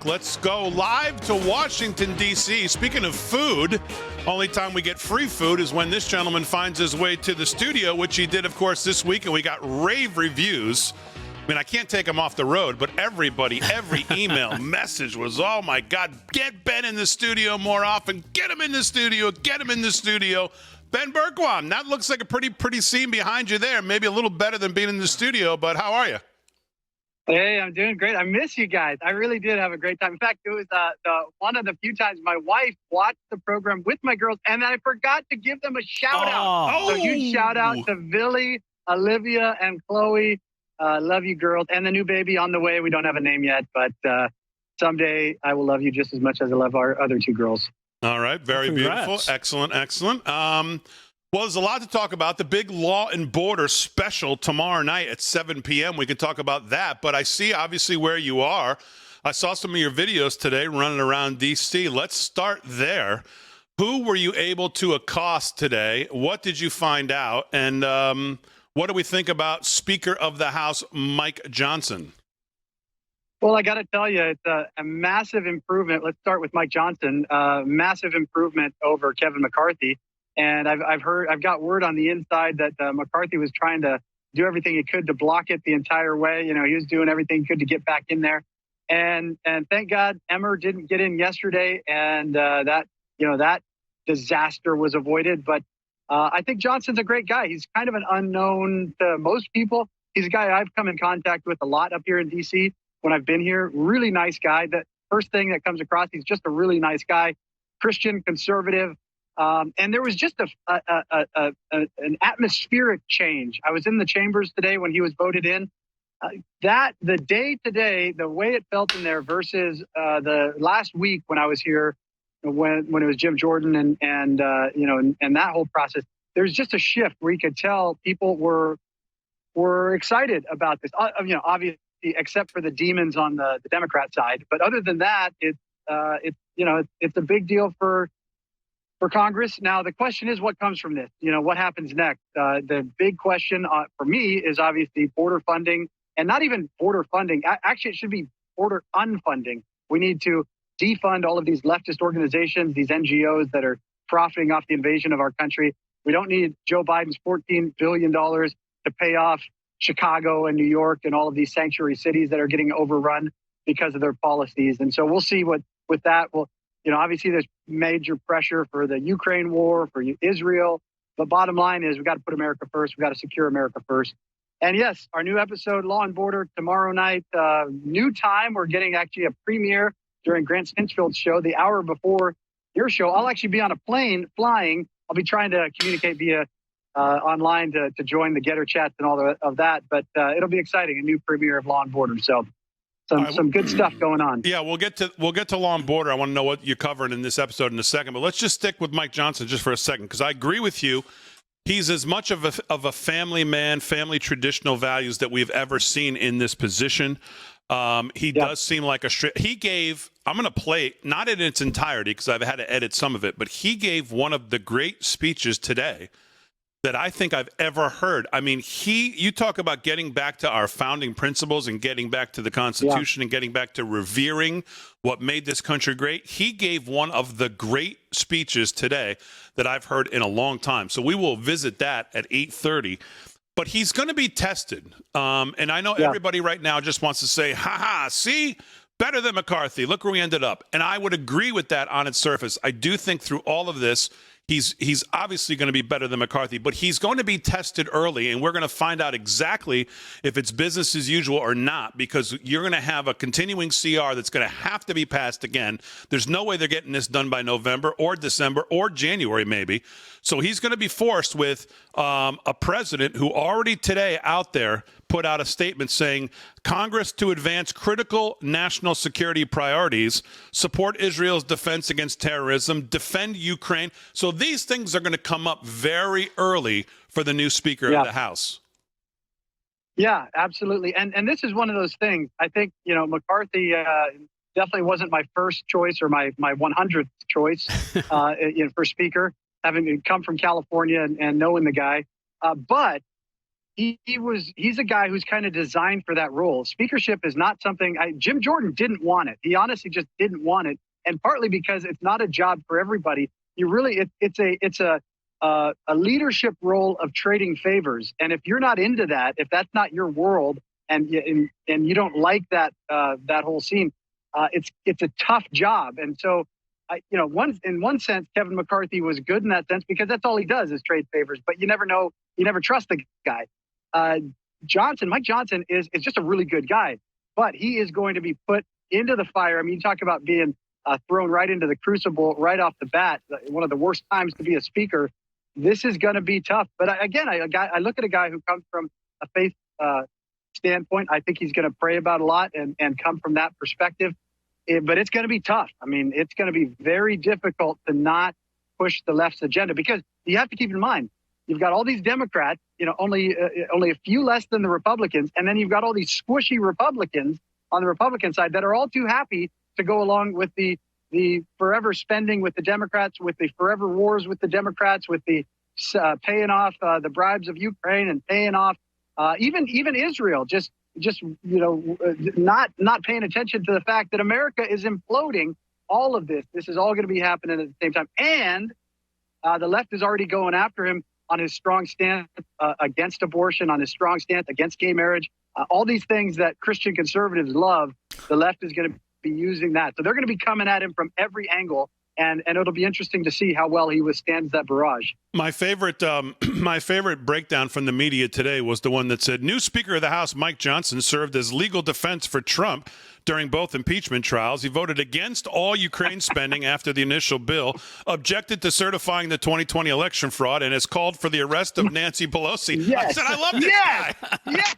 Let's go live to Washington, D.C. Speaking of food, only time we get free food is when this gentleman finds his way to the studio, which he did, of course, this week, and we got rave reviews. I mean, I can't take him off the road, but everybody, every email message was, oh, my God, get Ben in the studio more often. Get him in the studio. Get him in the studio. Ben Bergquam, that looks like a pretty scene behind you there. Maybe a little better than being in the studio, but how are you? Hey, I'm doing great. I miss you guys. I really did have a great time. In fact, it was one of the few times my wife watched the program with my girls, and I forgot to give them a shout out. So huge shout out to Billy, Olivia, and Chloe. Love you, girls. And the new baby on the way. We don't have a name yet, but someday I will love you just as much as I love our other two girls. All right. Very beautiful. Excellent. Excellent. Well, there's a lot to talk about. The big Law and Border special tomorrow night at 7 p.m. We can talk about that. But I see, obviously, where you are. I saw some of your videos today running around D.C. Let's start there. Who were you able to accost today? What did you find out? And what do we think about Speaker of the House Mike Johnson? Well, I got to tell you, it's a massive improvement. Let's start with Mike Johnson. Massive improvement over Kevin McCarthy. And I've got word on the inside that McCarthy was trying to do everything he could to block it the entire way. You know, he was doing everything he could to get back in there. And thank God Emmer didn't get in yesterday, and that disaster was avoided. But I think Johnson's a great guy. He's kind of an unknown to most people. He's a guy I've come in contact with a lot up here in D.C. when I've been here. Really nice guy. The first thing that comes across, he's just a really nice guy, Christian, conservative. And there was just an atmospheric change. I was in the chambers today when he was voted in. The day today, the way it felt in there versus the last week when I was here, when it was Jim Jordan and that whole process, there's just a shift where you could tell people were excited about this. Obviously, except for the demons on the Democrat side. But other than that, it's a big deal for Congress. Now, the question is what comes from this? You know, what happens next? The big question for me is obviously border funding, and not even border funding. Actually, it should be border unfunding. We need to defund all of these leftist organizations, these NGOs that are profiting off the invasion of our country. We don't need Joe Biden's $14 billion to pay off Chicago and New York and all of these sanctuary cities that are getting overrun because of their policies. And so we'll see what with that. Well, obviously there's major pressure for the Ukraine war, for Israel. But bottom line is we got to put America first. We got to secure America first. And yes, our new episode, Law and Border, tomorrow night, new time. We're getting actually a premiere during Grant Stinchfield's show, the hour before your show. I'll actually be on a plane flying. I'll be trying to communicate via online to join the Getter chats and all of that. But it'll be exciting, a new premiere of Law and Border. So some good stuff going on. Yeah, we'll get to Law and Border. I want to know what you're covering in this episode in a second. But let's just stick with Mike Johnson just for a second, because I agree with you. He's as much of a family man, family traditional values that we've ever seen in this position. He does seem like he gave, I'm going to play, not in its entirety because I've had to edit some of it, but he gave one of the great speeches today that I think I've ever heard. I mean, you talk about getting back to our founding principles and getting back to the Constitution and getting back to revering what made this country great. He gave one of the great speeches today that I've heard in a long time. So we will visit that at 8:30. But he's going to be tested. And I know everybody right now just wants to say, see, better than McCarthy. Look where we ended up. And I would agree with that on its surface. I do think through all of this, he's obviously going to be better than McCarthy, but he's going to be tested early, and we're going to find out exactly if it's business as usual or not, because you're going to have a continuing CR that's going to have to be passed again. There's no way they're getting this done by November or December or January maybe. So he's going to be forced with a president who already today out there put out a statement saying Congress to advance critical national security priorities, support Israel's defense against terrorism, defend Ukraine. So these things are going to come up very early for the new Speaker of the House. Yeah, absolutely. And this is one of those things. I think, McCarthy definitely wasn't my first choice or my 100th choice for Speaker, having come from California and knowing the guy. But he's a guy who's kind of designed for that role. Speakership is not something Jim Jordan didn't want it. He honestly just didn't want it, and partly because it's not a job for everybody. It's a leadership role of trading favors, and if you're not into that, if that's not your world, and you don't like that whole scene, it's a tough job. And so, in one sense, Kevin McCarthy was good in that sense because that's all he does is trade favors. But you never know, you never trust the guy. Mike Johnson is just a really good guy, but he is going to be put into the fire. I mean, you talk about being thrown right into the crucible right off the bat. One of the worst times to be a speaker. This is going to be tough. But I look at a guy who comes from a faith standpoint. I think he's going to pray about a lot and come from that perspective. But it's going to be tough. I mean, it's going to be very difficult to not push the left's agenda, because you have to keep in mind, you've got all these Democrats, only a few less than the Republicans. And then you've got all these squishy Republicans on the Republican side that are all too happy to go along with the forever spending with the Democrats, with the forever wars with the Democrats, with the paying off the bribes of Ukraine and paying off even Israel, just not paying attention to the fact that America is imploding. All of this is all going to be happening at the same time. And the left is already going after him on his strong stance against abortion, on his strong stance against gay marriage, all these things that Christian conservatives love. The left is going to be using that. So they're going to be coming at him from every angle. And it'll be interesting to see how well he withstands that barrage. My favorite breakdown from the media today was the one that said, new Speaker of the House Mike Johnson served as legal defense for Trump during both impeachment trials. He voted against all Ukraine spending after the initial bill, objected to certifying the 2020 election fraud, and has called for the arrest of Nancy Pelosi. Yes. I said, I love this guy. Yes.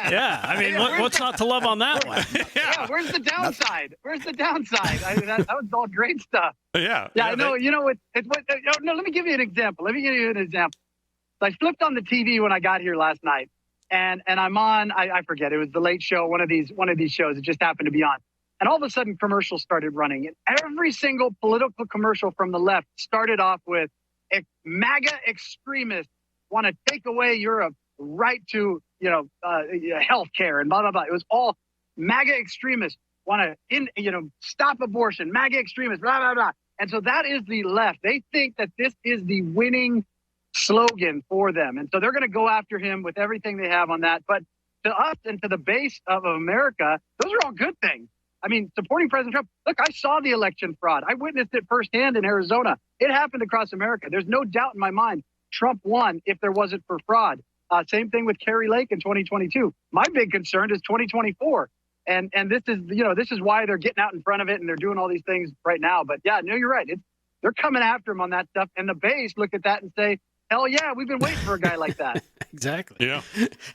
Yeah, I mean, what's not to love on that one? Yeah, where's the downside? Where's the downside? That was all great stuff. Yeah. I know. Let me give you an example. I flipped on the TV when I got here last night, and I'm on, I forget, it was the Late Show, one of these shows. It just happened to be on. And all of a sudden commercials started running, and every single political commercial from the left started off with MAGA extremists want to take away your right to, health care and blah, blah, blah. It was all MAGA extremists want to, stop abortion, MAGA extremists, blah, blah, blah. And so that is the left. They think that this is the winning slogan for them. And so they're going to go after him with everything they have on that. But to us and to the base of America, those are all good things. I mean, supporting President Trump. Look, I saw the election fraud. I witnessed it firsthand in Arizona. It happened across America. There's no doubt in my mind Trump won if there wasn't for fraud. Same thing with Kerry Lake in 2022. My big concern is 2024. And this is why they're getting out in front of it and they're doing all these things right now. But yeah, no, you're right. They're coming after him on that stuff. And the base look at that and say, hell yeah, we've been waiting for a guy like that. Exactly. Yeah.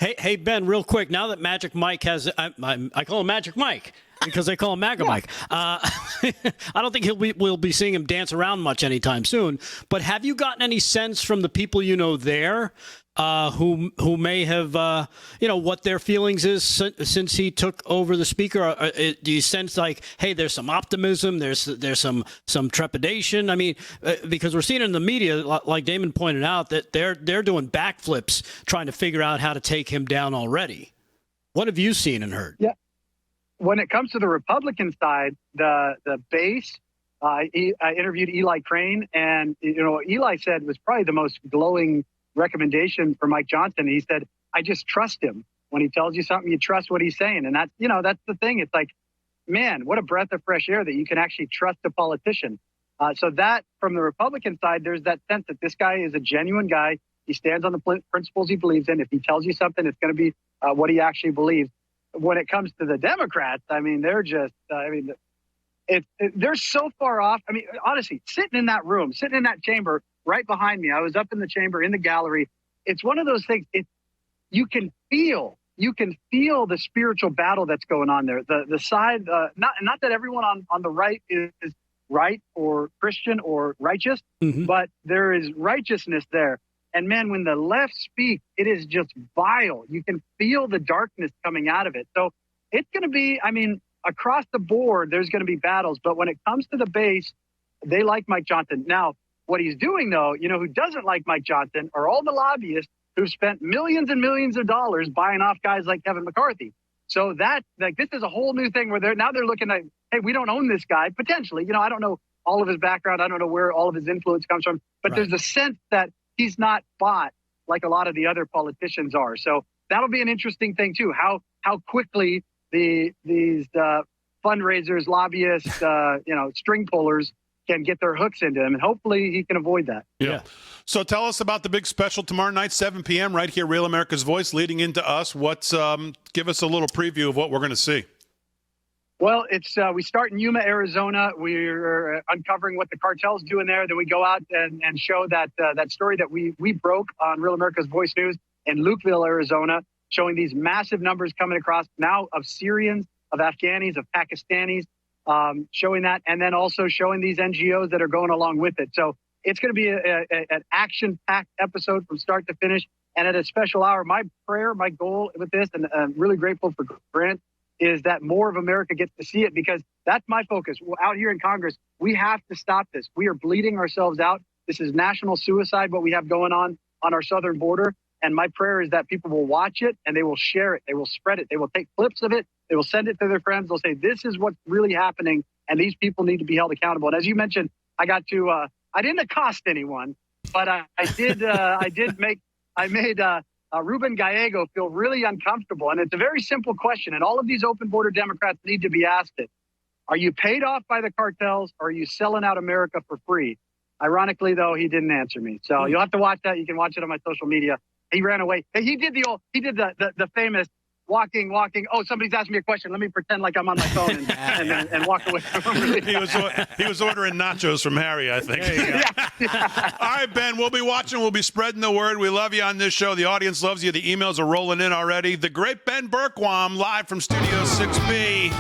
Hey, Ben, real quick. Now that Magic Mike has, I call him Magic Mike because they call him MAGA Mike. I don't think we'll be seeing him dance around much anytime soon. But have you gotten any sense from the people there who may have, what their feelings is since he took over the speaker? Do you sense like, hey, there's some optimism, there's some trepidation? I mean, because we're seeing in the media, like Damon pointed out, that they're doing backflips trying to figure out how to take him down already. What have you seen and heard? Yeah. When it comes to the Republican side, the base, I interviewed Eli Crane, and Eli said was probably the most glowing recommendation for Mike Johnson. He said, I just trust him. When he tells you something, you trust what he's saying. And that's the thing. It's like, man, what a breath of fresh air that you can actually trust a politician. So that from the Republican side, there's that sense that this guy is a genuine guy. He stands on the principles he believes in. If he tells you something, it's going to be what he actually believes. When it comes to the Democrats, I mean, they're just, they're so far off. I mean, honestly, sitting in that room, sitting in that chamber right behind me, I was up in the chamber in the gallery. It's one of those things. You can feel the spiritual battle that's going on there. The side, not that everyone on the right is right or Christian or righteous, but there is righteousness there. And man, when the left speaks, it is just vile. You can feel the darkness coming out of it. So it's going to be, across the board, there's going to be battles. But when it comes to the base, they like Mike Johnson. Now, what he's doing, though, who doesn't like Mike Johnson are all the lobbyists who've spent millions and millions of dollars buying off guys like Kevin McCarthy. So that, like, this is a whole new thing where they're looking at, hey, we don't own this guy potentially. I don't know all of his background. I don't know where all of his influence comes from, but there's a sense that he's not bought like a lot of the other politicians are. So that'll be an interesting thing too. How quickly these fundraisers, lobbyists, string pullers can get their hooks into him, and hopefully he can avoid that. Yeah. So tell us about the big special tomorrow night, 7 p.m. right here, Real America's Voice, leading into us. Give us a little preview of what we're going to see. Well, it's we start in Yuma, Arizona. We're uncovering what the cartel's doing there. Then we go out and show that story that we broke on Real America's Voice News in Lukeville, Arizona, showing these massive numbers coming across now of Syrians, of Afghanis, of Pakistanis, showing that, and then also showing these NGOs that are going along with it. So it's going to be an action-packed episode from start to finish. And at a special hour, my prayer, my goal with this, and I'm really grateful for Grant, is that more of America gets to see it, because that's my focus. Out here in Congress, we have to stop this. We are bleeding ourselves out. This is national suicide, what we have going on our southern border. And my prayer is that people will watch it and they will share it. They will spread it. They will take clips of it. They will send it to their friends. They'll say, this is what's really happening, and these people need to be held accountable. And as you mentioned, I didn't accost anyone, but I made Ruben Gallego feel really uncomfortable. And it's a very simple question, and all of these open border Democrats need to be asked it. Are you paid off by the cartels, or are you selling out America for free? Ironically, though, he didn't answer me. So you'll have to watch that. You can watch it on my social media. He ran away. He did the famous walking. Oh, somebody's asking me a question. Let me pretend like I'm on my phone and walk away from him. He was ordering nachos from Harry, I think. Yeah. All right, Ben, we'll be watching. We'll be spreading the word. We love you on this show. The audience loves you. The emails are rolling in already. The great Ben Bergquam, live from Studio 6B.